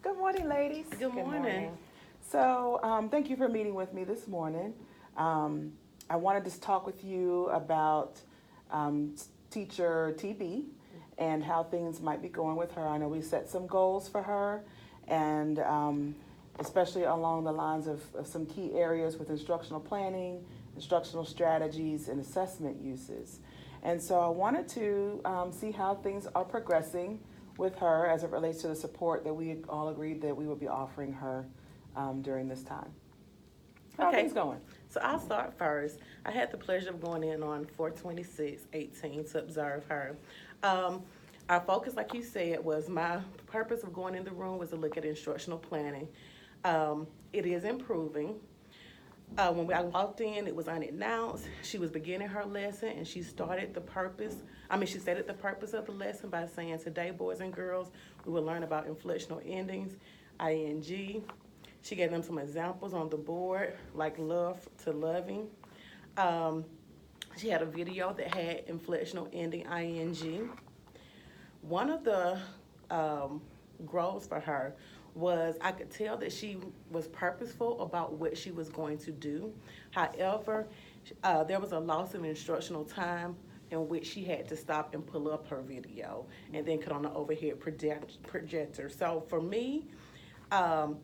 Good morning, ladies. Good morning. So, thank you for meeting with me this morning. Um, I wanted to talk with you about teacher TB and how things might be going with her. I know we set some goals for her, and especially along the lines of some key areas with instructional planning, instructional strategies, and assessment uses. And so I wanted to see how things are progressing with her as it relates to the support that we all agreed that we would be offering her during this time. How are Okay, things going? so I'll start first. I had the pleasure of going in on 4/26/18 to observe her. Um, our focus, like you said, was my purpose of going in the room was to look at instructional planning. It is improving. I walked in, it was unannounced. She was beginning her lesson, and she started the purpose. She stated the purpose of the lesson by saying, "Today, boys and girls, we will learn about inflectional endings, ing." She gave them some examples on the board, like love to loving. Um, she had a video that had inflectional ending, ing. One of the um, goals for her was I could tell that she was purposeful about what she was going to do. However, there was a loss of instructional time in which she had to stop and pull up her video and then put on the overhead projector. So for me, um,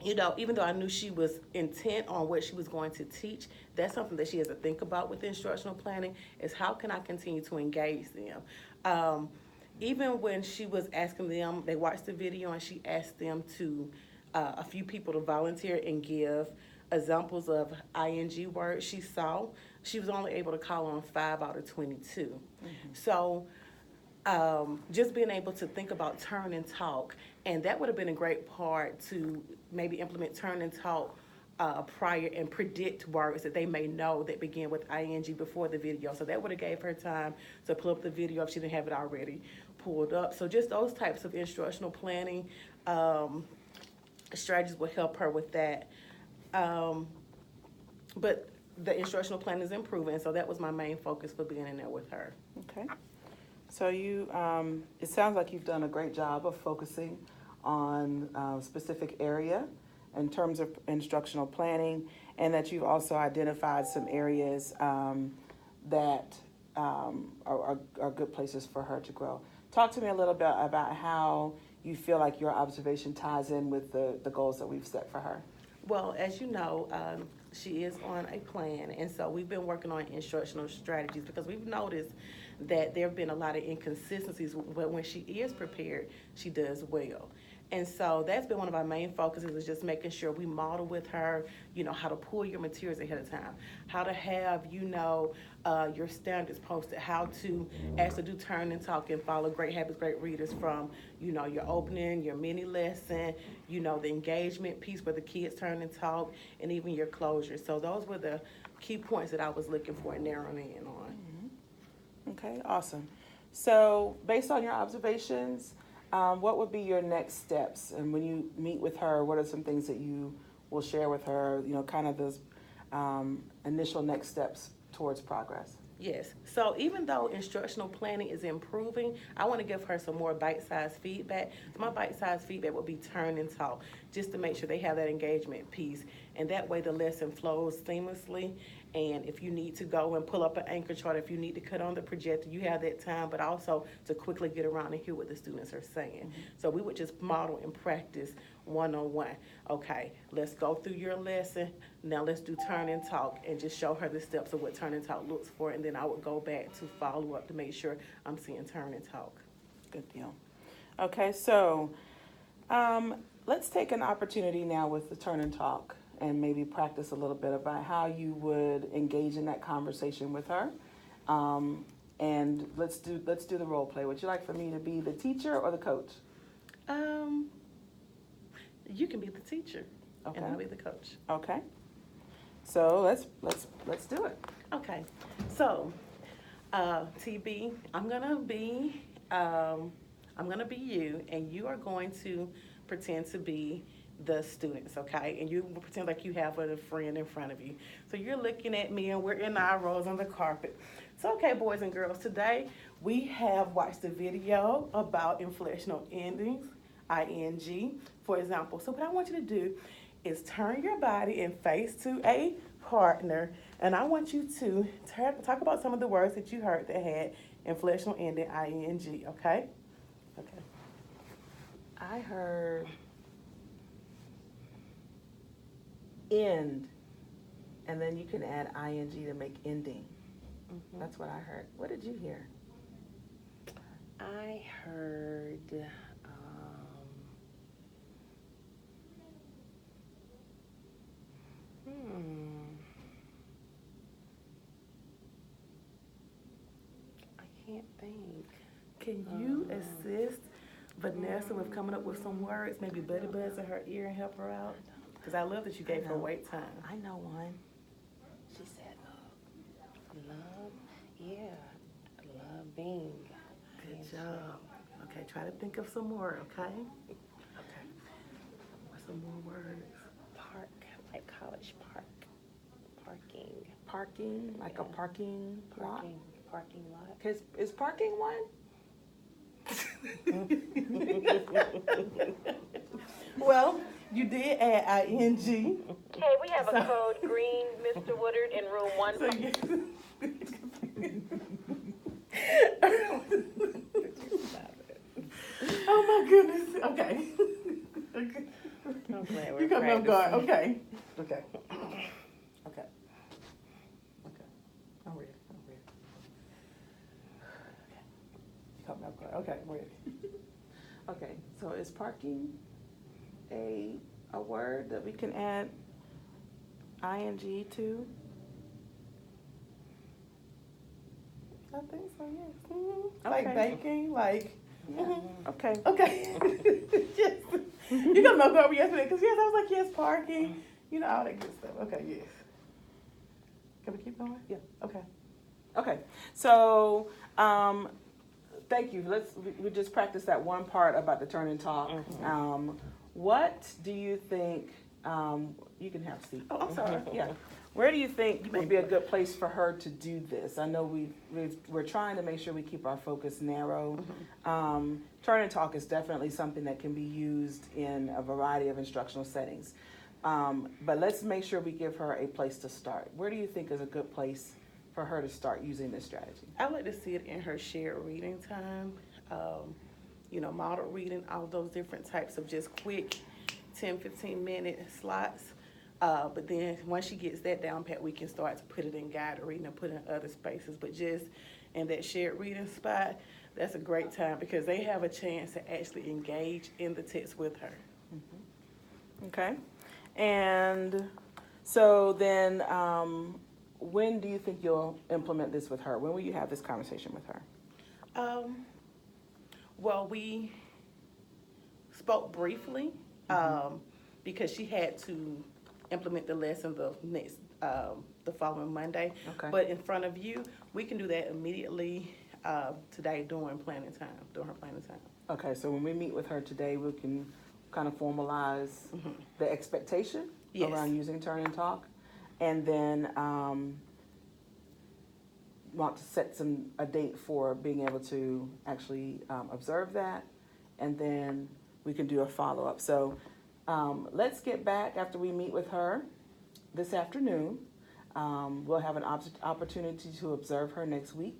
even though I knew she was intent on what she was going to teach, that's something that she has to think about with instructional planning is how can I continue to engage them. Even when she was asking them, they watched the video and she asked them to, a few people to volunteer and give examples of ing words she saw, she was only able to call on 5 out of 22. So just being able to think about turn and talk, and that would have been a great part to maybe implement turn and talk prior and predict words that they may know that begin with ing before the video. So that would have gave her time to pull up the video if she didn't have it already pulled up. So just those types of instructional planning strategies will help her with that. But the instructional plan is improving, so that was my main focus for being in there with her. Okay. So it sounds like you've done a great job of focusing on a specific area in terms of instructional planning, and that you've also identified some areas that are good places for her to grow. Talk to me a little bit about how you feel like your observation ties in with the goals that we've set for her. Well, as you know, she is on a plan, and so we've been working on instructional strategies because we've noticed that there have been a lot of inconsistencies, but when she is prepared, she does well. And so that's been one of our main focuses is just making sure we model with her, how to pull your materials ahead of time, how to have, your standards posted, how to actually do turn and talk and follow great habits, great readers from, your opening, your mini lesson, the engagement piece where the kids turn and talk, and even your closure. So those were the key points that I was looking for and narrowing in on. Okay, awesome. So based on your observations, what would be your next steps? And when you meet with her, what are some things that you will share with her, kind of those initial next steps towards progress? Yes. So even though instructional planning is improving, I want to give her some more bite-sized feedback. So my bite-sized feedback would be turn and talk, just to make sure they have that engagement piece. And that way the lesson flows seamlessly. And if you need to go and pull up an anchor chart, if you need to cut on the projector, you have that time, but also to quickly get around and hear what the students are saying. So we would just model and practice one-on-one. Okay, let's go through your lesson. Now let's do turn and talk and just show her the steps of what turn and talk looks for. And then I would go back to follow up to make sure I'm seeing turn and talk. Good deal. Okay, so let's take an opportunity now with the turn and talk and maybe practice a little bit about how you would engage in that conversation with her. And let's do the role play. Would you like for me to be the teacher or the coach? You can be the teacher, Okay. and I'll be the coach. Okay. So let's do it. Okay. So, TB, I'm gonna be you, and you are going to pretend to be the students, okay? And you pretend like you have a friend in front of you. So you're looking at me, and we're in our rows on the carpet. So, okay, boys and girls, today we have watched a video about inflectional endings, ing. For example, so what I want you to do is turn your body and face to a partner, and I want you to talk about some of the words that you heard that had inflectional ending ing. Okay. Okay. I heard end, and then you can add ing to make ending. Mm-hmm. That's what I heard. What did you hear? I heard I can't think. Can you assist Vanessa with coming up with some words, maybe buddy buzz in her ear and help her out? Because I love that you gave her wait time. I know one. She said love. Yeah, loving. Good job. Okay, try to think of some more, okay? Okay. What's some more words? Park, like College Park. Parking. Parking, like a parking lot. Parking lot. Is parking one? Well, you did add ing. Okay, we have a code green, Mr. Woodard, in room one. So you. Oh my goodness. Okay. Okay. I'm glad we're You coming off guard. practicing. Okay. Okay. Okay. Okay. I'm ready. Okay. You caught me off guard. Okay, I'm ready. Okay, so is parking a word that we can add ing to? I think so, yes. Mm-hmm. Like Okay. baking, like. Mm-hmm. Okay. Okay. Yes. You got my girl yesterday because yes, I was like yes, parking, all that good stuff. Okay, yes. Can we keep going? Yeah. Okay. Okay. So, thank you. We just practiced that one part about the turn and talk. Mm-hmm. What do you think? You can have a seat. Oh, I'm sorry. Yeah. Where do you think would be a good place for her to do this? I know we're trying to make sure we keep our focus narrow. Turn and talk is definitely something that can be used in a variety of instructional settings. But let's make sure we give her a place to start. Where do you think is a good place for her to start using this strategy? I like to see it in her shared reading time. Model reading, all those different types of just quick 10, 15-minute slots. But then once she gets that down pat, we can start to put it in guided reading and put it in other spaces. But just in that shared reading spot, that's a great time because they have a chance to actually engage in the text with her. Mm-hmm. Okay. And so then when do you think you'll implement this with her? When will you have this conversation with her? Well, we spoke briefly because she had to implement the lesson the following Monday. Okay. But in front of you, we can do that immediately today during her planning time. Okay, so when we meet with her today, we can kind of formalize the expectation Yes. around using turn and talk, and then want to set a date for being able to actually observe that, and then we can do a follow-up. So let's get back after we meet with her this afternoon. We'll have an opportunity to observe her next week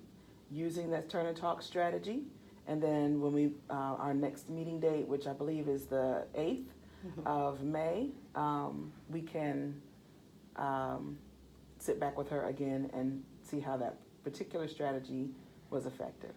using that turn and talk strategy. And then when we, our next meeting date, which I believe is the 8th of May, we can sit back with her again and see how that particular strategy was effective.